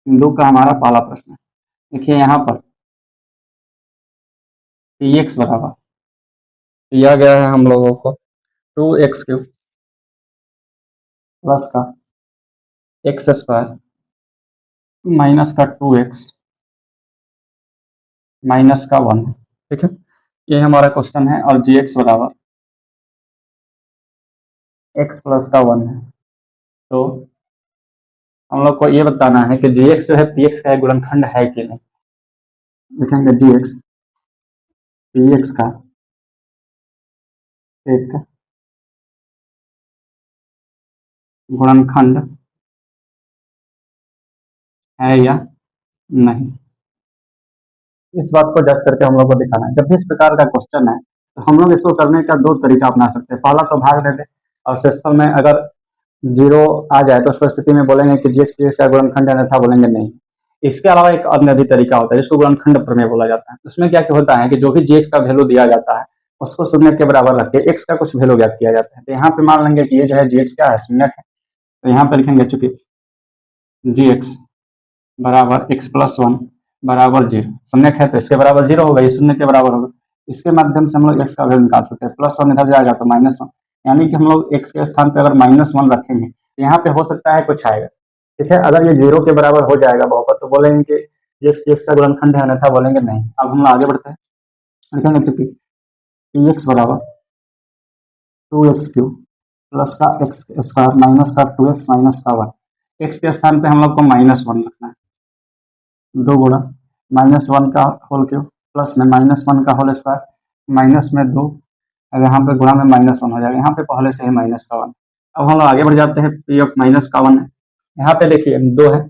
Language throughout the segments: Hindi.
बिंदु का हमारा पहला प्रश्न है। देखिए यहाँ पर पी एक्स बराबर दिया गया है हम लोगों को 2x³ प्लस का x² माइनस का 2x माइनस का 1, ठीक है। ये हमारा क्वेश्चन है और gx बराबर x प्लस का 1 है। तो हम लोग को ये बताना है कि gx जो है px का गुणनखंड है कि नहीं। लिखेंगे gx px का एक गुणनखंड है या नहीं। इस बात को जज करके हम लोग को दिखाना है। जब भी इस प्रकार का क्वेश्चन है तो हम लोग इसको करने का दो तरीका अपना सकते हैं। पहला तो भाग दे दे और शेषफल में अगर 0 आ जाए तो उस परिस्थिति में बोलेंगे कि gx px का गुणनखंड है, अन्यथा बोलेंगे नहीं। इसके अलावा एक अन्य भी तरीका होता है जिसको गुणनखंड प्रमेय बोला जाता है। उसमें क्या होता है कि जो भी gx का वैल्यू दिया जाता है उसको शून्य के बराबर रख के x का कुछ वैल्यू ज्ञात किया जाता है। तो यहाँ पे मान लेंगे कि ये जो है gx क्या है, शून्य है। तो यहाँ पे लिखेंगे चूंकि gx बराबर x प्लस 1 बराबर 0, शून्य है तो इसके बराबर 0 होगा, ये शून्य के बराबर होगा। इसके माध्यम से हम लोग x का वैल्यू निकाल सकते हैं। प्लस 1 इधर जाएगा तो -1, यानी कि हम लोग x के स्थान पर अगर -1 रखेंगे तो यहाँ पे हो सकता है कुछ आएगा, ठीक है। अगर ये 0 के बराबर हो जाएगा बहुपद तो बोलेंगे कि x का गुणनखंड है, अन्यथा बोलेंगे नहीं। अब हम आगे बढ़ते हैं, लिखेंगे चूंकि px बराबर 2x³ प्लस का x² माइनस का 2x माइनस का 1, x के स्थान पे हम लोग को -1 रखना है। 2 गुणा -1 का होल क्यूब प्लस में -1 का होल स्क्वायर माइनस में 2, अब यहाँ पे गुणा में -1 हो जाएगा, यहाँ पे पहले से ही -1। अब हम लोग आगे बढ़ जाते हैं, p ऑफ -1 है। यहाँ पे देखिए 2 है,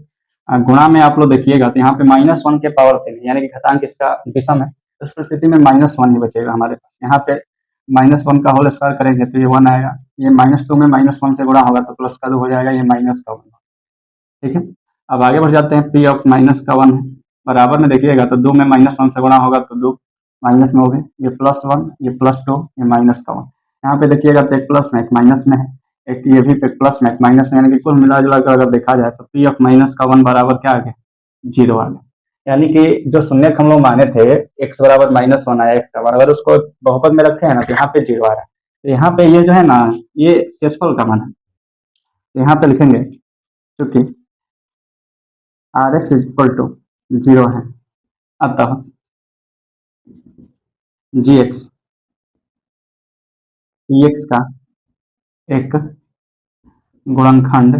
गुणा में आप लोग देखिएगा तो यहाँ पे -1 के पावर 3 यानी कि घातांक इसका विषम है। उस परिस्थिति में -1 ही बचेगा हमारे पास। यहाँ पे -1 का होल स्क्वायर करेंगे तो ये 1 आएगा, ये -2 में -1 से गुणा होगा तो प्लस का 2 हो जाएगा, ये माइनस का 1, ठीक है। अब आगे बढ़ जाते हैं, p ऑफ -1 है, बराबर में देखिएगा तो 2 में -1 से गुणा होगा तो 2 माइनस में हो गए, ये +1 ये +2 ये माइनस का 1। यहाँ पे देखिएगा तो एक प्लस में एक माइनस में है, एक ये भी एक प्लस में एक माइनस में, यानी कि कुल मिला जुला कर अगर देखा जाए तो p ऑफ -1 बराबर क्या आ गया, 0 आ गया। यानी कि जो शून्य हम लोग माने थे x बराबर -1 आया, x का बराबर उसको बहुपद में रखे हैं ना, तो यहाँ पे 0 आ रहा है। तो यहाँ पे ये जो है ना, ये शेषफल का मान है। तो यहाँ पे लिखेंगे क्योंकि Rx = 0 है, अतः gx px का एक गुणनखंड